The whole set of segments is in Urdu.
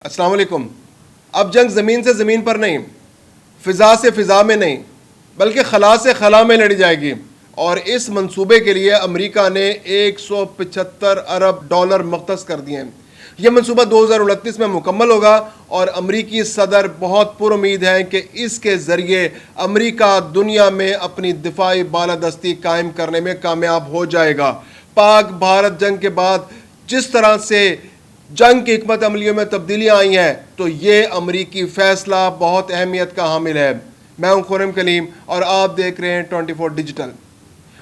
السلام علیکم. اب جنگ زمین سے زمین پر نہیں، فضا سے فضا میں نہیں، بلکہ خلا سے خلا میں لڑی جائے گی، اور اس منصوبے کے لیے امریکہ نے $175 ارب مختص کر دیے ہیں. یہ منصوبہ 2029 میں مکمل ہوگا، اور امریکی صدر بہت پر امید ہیں کہ اس کے ذریعے امریکہ دنیا میں اپنی دفاعی بالادستی قائم کرنے میں کامیاب ہو جائے گا. پاک بھارت جنگ کے بعد جس طرح سے جنگ کی حکمت عملیوں میں تبدیلیاں آئی ہیں، تو یہ امریکی فیصلہ بہت اہمیت کا حامل ہے. میں ہوں خرم کلیم اور آپ دیکھ رہے ہیں 24 ڈیجیٹل.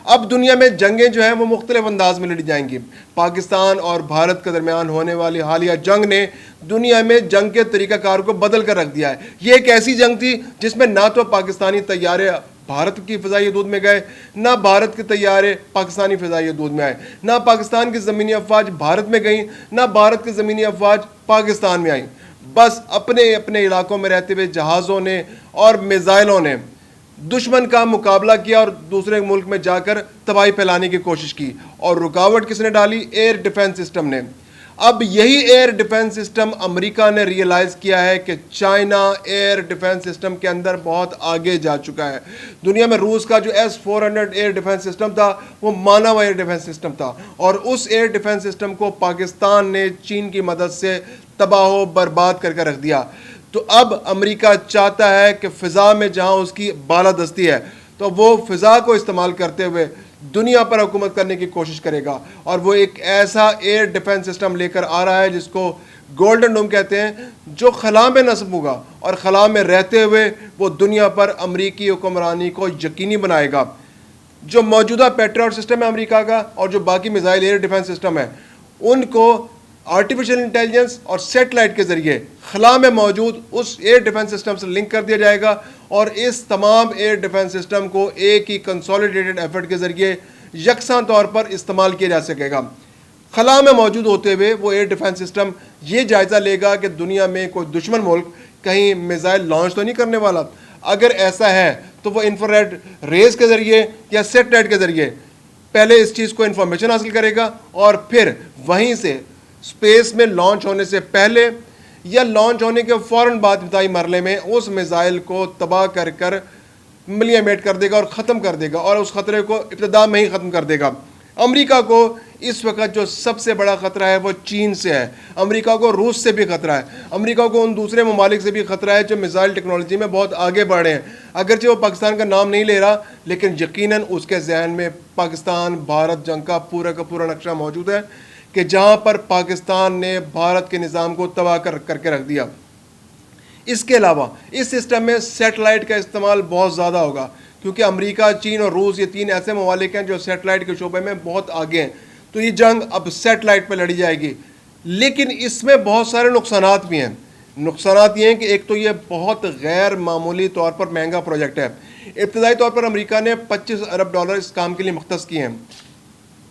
اب دنیا میں جنگیں جو ہیں وہ مختلف انداز میں لڑی جائیں گی. پاکستان اور بھارت کے درمیان ہونے والی حالیہ جنگ نے دنیا میں جنگ کے طریقہ کار کو بدل کر رکھ دیا ہے. یہ ایک ایسی جنگ تھی جس میں نہ تو پاکستانی طیارے بھارت کی فضائی حدود میں گئے، نہ بھارت کے طیارے پاکستانی فضائی حدود میں آئے، نہ پاکستان کی زمینی افواج بھارت میں گئیں، نہ بھارت کی زمینی افواج پاکستان میں آئیں. بس اپنے اپنے علاقوں میں رہتے ہوئے جہازوں نے اور میزائلوں نے دشمن کا مقابلہ کیا اور دوسرے ملک میں جا کر تباہی پھیلانے کی کوشش کی. اور رکاوٹ کس نے ڈالی؟ ایئر ڈیفنس سسٹم نے. اب یہی ایئر ڈیفنس سسٹم امریکہ نے ریئلائز کیا ہے کہ چائنا ایئر ڈیفنس سسٹم کے اندر بہت آگے جا چکا ہے. دنیا میں روس کا جو S-400 ایئر ڈیفنس سسٹم تھا وہ مانو ایئر ڈیفنس سسٹم تھا، اور اس ایئر ڈیفنس سسٹم کو پاکستان نے چین کی مدد سے تباہ و برباد کر کے رکھ دیا. تو اب امریکہ چاہتا ہے کہ فضا میں جہاں اس کی بالادستی ہے تو وہ فضا کو استعمال کرتے ہوئے دنیا پر حکومت کرنے کی کوشش کرے گا. اور وہ ایک ایسا ایئر ڈیفنس سسٹم لے کر آ رہا ہے جس کو گولڈن ڈوم کہتے ہیں، جو خلا میں نصب ہوگا اور خلا میں رہتے ہوئے وہ دنیا پر امریکی حکمرانی کو یقینی بنائے گا. جو موجودہ پیٹریاٹ سسٹم ہے امریکہ کا اور جو باقی میزائل ایئر ڈیفنس سسٹم ہے، ان کو آرٹیفیشل انٹیلیجنس اور سیٹلائٹ کے ذریعے خلا میں موجود اس ایئر ڈیفنس سسٹم سے لنک کر دیا جائے گا، اور اس تمام ایئر ڈیفنس سسٹم کو ایک ہی کنسولیڈیٹڈ ایفرٹ کے ذریعے یکساں طور پر استعمال کیا جا سکے گا. خلا میں موجود ہوتے ہوئے وہ ایئر ڈیفنس سسٹم یہ جائزہ لے گا کہ دنیا میں کوئی دشمن ملک کہیں میزائل لانچ تو نہیں کرنے والا. اگر ایسا ہے تو وہ انفراریڈ ریز کے ذریعے یا سیٹلائٹ کے ذریعے پہلے اس چیز کو انفارمیشن حاصل کرے گا، اور پھر وہیں سے اسپیس میں لانچ ہونے سے پہلے یا لانچ ہونے کے فوراً بعد ابتدائی مرحلے میں اس میزائل کو تباہ کر کر ملیمیٹ کر دے گا اور ختم کر دے گا، اور اس خطرے کو ابتدا میں ہی ختم کر دے گا. امریکہ کو اس وقت جو سب سے بڑا خطرہ ہے وہ چین سے ہے. امریکہ کو روس سے بھی خطرہ ہے. امریکہ کو ان دوسرے ممالک سے بھی خطرہ ہے جو میزائل ٹیکنالوجی میں بہت آگے بڑھ رہے ہیں. اگرچہ وہ پاکستان کا نام نہیں لے رہا، لیکن یقیناً اس کے ذہن میں پاکستان بھارت جنگ کا پورا نقشہ موجود ہے کہ جہاں پر پاکستان نے بھارت کے نظام کو تباہ کر کے رکھ دیا. اس کے علاوہ اس سسٹم میں سیٹلائٹ کا استعمال بہت زیادہ ہوگا، کیونکہ امریکہ، چین اور روس یہ تین ایسے ممالک ہیں جو سیٹلائٹ کے شعبے میں بہت آگے ہیں. تو یہ جنگ اب سیٹلائٹ پہ لڑی جائے گی، لیکن اس میں بہت سارے نقصانات بھی ہیں. نقصانات یہ ہیں کہ ایک تو یہ بہت غیر معمولی طور پر مہنگا پروجیکٹ ہے. ابتدائی طور پر امریکہ نے $25 ارب اس کام کے لیے مختص کیے ہیں.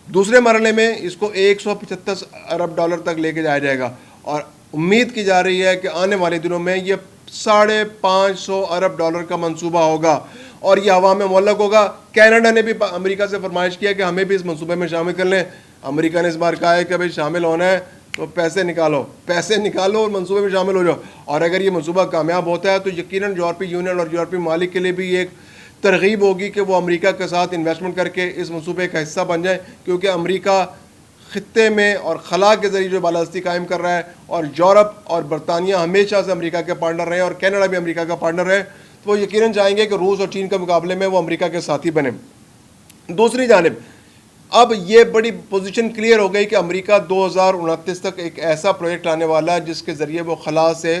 دوسرے مرحلے میں اس کو $175 ارب تک لے کے جایا جائے گا، اور امید کی جا رہی ہے کہ آنے والے دنوں میں یہ $550 ارب کا منصوبہ ہوگا اور یہ عوام میں معلق ہوگا. کینیڈا نے بھی امریکہ سے فرمائش کیا کہ ہمیں بھی اس منصوبے میں شامل کر لیں. امریکہ نے اس بار کہا ہے کہ بھائی شامل ہونا ہے تو پیسے نکالو اور منصوبے میں شامل ہو جاؤ. اور اگر یہ منصوبہ کامیاب ہوتا ہے تو یقیناً یورپی یونین اور یورپی ممالک کے لیے بھی ایک ترغیب ہوگی کہ وہ امریکہ کے ساتھ انویسٹمنٹ کر کے اس منصوبے کا حصہ بن جائیں، کیونکہ امریکہ خطے میں اور خلا کے ذریعے جو بالادستی قائم کر رہا ہے، اور یورپ اور برطانیہ ہمیشہ سے امریکہ کے پارٹنر رہے اور کینیڈا بھی امریکہ کا پارٹنر ہے، تو وہ یقیناً چاہیں گے کہ روس اور چین کے مقابلے میں وہ امریکہ کے ساتھی بنے. دوسری جانب اب یہ بڑی پوزیشن کلیئر ہو گئی کہ امریکہ 2029 تک ایک ایسا پروجیکٹ لانے والا ہے جس کے ذریعے وہ خلا سے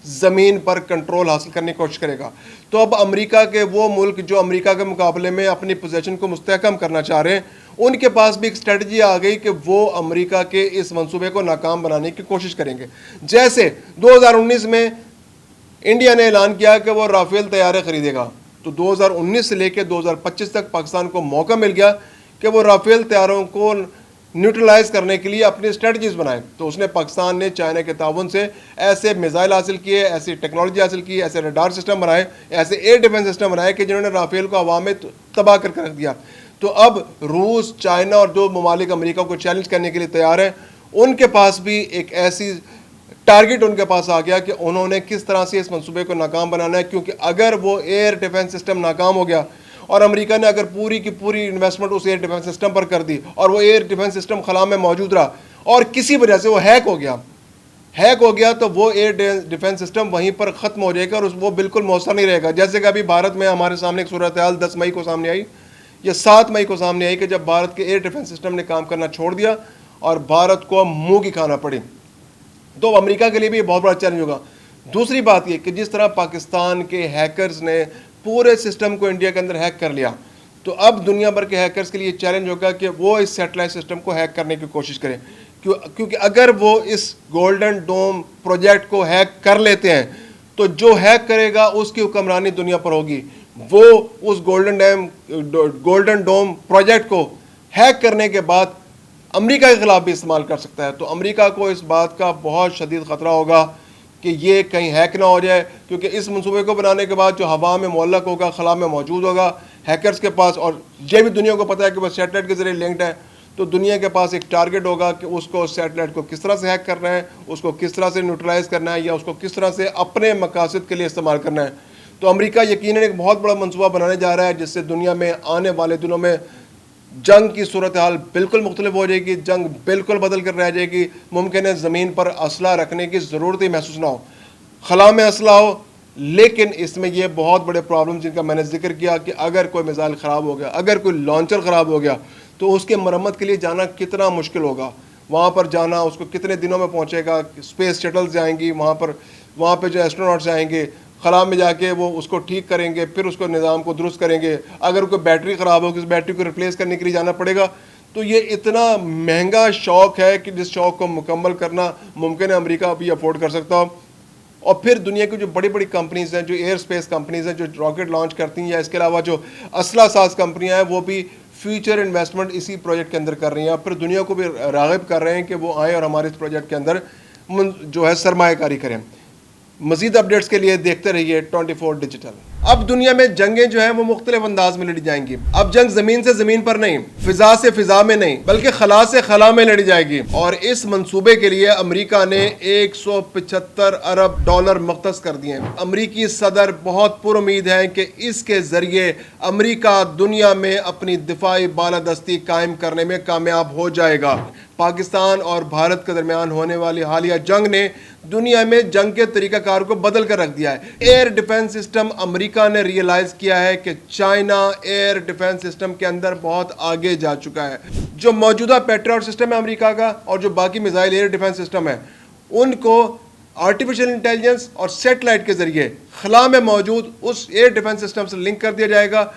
زمین پر کنٹرول حاصل کرنے کی کوشش کرے گا. تو اب امریکہ کے وہ ملک جو امریکہ کے مقابلے میں اپنی پوزیشن کو مستحکم کرنا چاہ رہے ہیں، ان کے پاس بھی ایک اسٹریٹجی آ گئی کہ وہ امریکہ کے اس منصوبے کو ناکام بنانے کی کوشش کریں گے. جیسے 2019 میں انڈیا نے اعلان کیا کہ وہ رافیل طیارے خریدے گا، تو 2019 سے لے کے 2025 تک پاکستان کو موقع مل گیا کہ وہ رافیل طیاروں کو نیوٹرلائز کرنے کے لیے اپنی اسٹریٹجیز بنائے. تو اس نے پاکستان نے چائنا کے تعاون سے ایسے میزائل حاصل کیے، ایسی ٹیکنالوجی حاصل کی، ایسے ریڈار سسٹم بنائے، ایسے ایئر ڈیفنس سسٹم بنائے کہ جنہوں نے رافیل کو عوام میں تباہ کر کے رکھ دیا. تو اب روس، چائنا اور جو ممالک امریکہ کو چیلنج کرنے کے لیے تیار ہیں، ان کے پاس بھی ایک ایسی ٹارگٹ ان کے پاس آ گیا کہ انہوں نے کس طرح سے اس منصوبے کو ناکام بنانا ہے, کیونکہ اگر وہ ایئر ڈیفنس سسٹم ناکام ہو گیا اور امریکہ نے اگر پوری کی پوری انویسٹمنٹ اس ایئر ڈیفنس سسٹم پر کر دی اور وہ ایئر ڈیفنس سسٹم خلا میں موجود رہا اور کسی وجہ سے وہ ہیک ہو گیا تو وہ ایئر ڈیفنس سسٹم وہیں پر ختم ہو جائے گا اور وہ بالکل مؤثر نہیں رہے گا. جیسے کہ ابھی بھارت میں ہمارے سامنے ایک صورتحال 10 مئی کو سامنے آئی یا 7 مئی کو سامنے آئی کہ جب بھارت کے ایئر ڈیفنس سسٹم نے کام کرنا چھوڑ دیا اور بھارت کو منہ کی کھانا پڑی. تو امریکہ کے لیے بھی یہ بہت بڑا چیلنج ہوگا. دوسری بات یہ کہ جس طرح پاکستان کے ہیکرز نے پورے سسٹم کو انڈیا کے اندر ہیک کر لیا, تو اب دنیا بھر کے ہیکرز کے لیے چیلنج ہوگا کہ وہ اس سیٹلائٹ سسٹم کو ہیک کرنے کی کوشش کریں, کیونکہ اگر وہ اس گولڈن ڈوم پروجیکٹ کو ہیک کر لیتے ہیں تو جو ہیک کرے گا اس کی حکمرانی دنیا پر ہوگی. وہ اس گولڈن ڈوم پروجیکٹ کو ہیک کرنے کے بعد امریکہ کے خلاف بھی استعمال کر سکتا ہے. تو امریکہ کو اس بات کا بہت شدید خطرہ ہوگا کہ یہ کہیں ہیک نہ ہو جائے, کیونکہ اس منصوبے کو بنانے کے بعد جو ہوا میں معلق ہوگا, خلا میں موجود ہوگا ہیکرز کے پاس, اور یہ بھی دنیا کو پتہ ہے کہ وہ سیٹلائٹ کے ذریعے لنکڈ ہے, تو دنیا کے پاس ایک ٹارگٹ ہوگا کہ اس کو سیٹلائٹ کو کس طرح سے ہیک کرنا ہے, اس کو کس طرح سے نیوٹرلائز کرنا ہے, یا اس کو کس طرح سے اپنے مقاصد کے لیے استعمال کرنا ہے. تو امریکہ یقیناً ایک بہت بڑا منصوبہ بنانے جا رہا ہے جس سے دنیا میں آنے والے دنوں میں جنگ کی صورتحال بالکل مختلف ہو جائے گی, جنگ بالکل بدل کر رہ جائے گی. ممکن ہے زمین پر اسلحہ رکھنے کی ضرورت ہی محسوس نہ ہو, خلا میں اسلحہ ہو, لیکن اس میں یہ بہت بڑے پرابلم جن کا میں نے ذکر کیا کہ اگر کوئی میزائل خراب ہو گیا, اگر کوئی لانچر خراب ہو گیا تو اس کے مرمت کے لیے جانا کتنا مشکل ہوگا. وہاں پر جانا اس کو کتنے دنوں میں پہنچے گا, اسپیس شٹلز جائیں گی وہاں پہ جو ایسٹروناٹس جائیں گے, خلا میں جا کے وہ اس کو ٹھیک کریں گے, پھر اس کو نظام کو درست کریں گے. اگر کوئی بیٹری خراب ہوگی اس بیٹری کو ریپلیس کرنے کے لیے جانا پڑے گا. تو یہ اتنا مہنگا شوق ہے کہ جس شوق کو مکمل کرنا ممکن ہے امریکہ بھی افورڈ کر سکتا ہو. اور پھر دنیا کی جو بڑی بڑی کمپنیز ہیں, جو ایئر اسپیس کمپنیز ہیں, جو راکٹ لانچ کرتی ہیں, یا اس کے علاوہ جو اسلحہ ساز کمپنیاں ہیں, وہ بھی فیوچر انویسٹمنٹ اسی پروجیکٹ کے اندر کر رہی ہیں. اور پھر دنیا کو بھی راغب کر رہے ہیں کہ وہ آئیں اور ہمارے اس پروجیکٹ کے اندر جو ہے سرمایہ کاری کریں. مزید اپڈیٹس کے لیے دیکھتے رہیے 24 ڈیجیٹل. اب دنیا میں جنگیں جو ہیں وہ مختلف انداز میں لڑی جائیں گی. اب جنگ زمین سے زمین پر نہیں, فضا سے فضا میں نہیں, بلکہ خلا سے خلا میں لڑی جائے گی. اور اس منصوبے کے لیے امریکہ نے $175 ارب مختص کر دیے ہیں. امریکی صدر بہت پر امید ہیں کہ اس کے ذریعے امریکہ دنیا میں اپنی دفاعی بالادستی قائم کرنے میں کامیاب ہو جائے گا. پاکستان اور بھارت کے درمیان ہونے والی حالیہ جنگ نے دنیا میں جنگ کے طریقہ کار کو بدل کر رکھ دیا ہے. ایئر ڈیفنس سسٹم امریکہ نے ریئلائز کیا ہے کہ چائنا ایئر ڈیفنس سسٹم کے اندر بہت آگے جا چکا ہے. جو موجودہ پیٹریوٹ سسٹم ہے امریکہ کا اور جو باقی میزائل ایئر ڈیفنس سسٹم ہے, ان کو آرٹیفیشل انٹیلیجنس اور سیٹلائٹ کے ذریعے خلا میں موجود اس ایئر ڈیفنس سسٹم سے لنک کر دیا جائے گا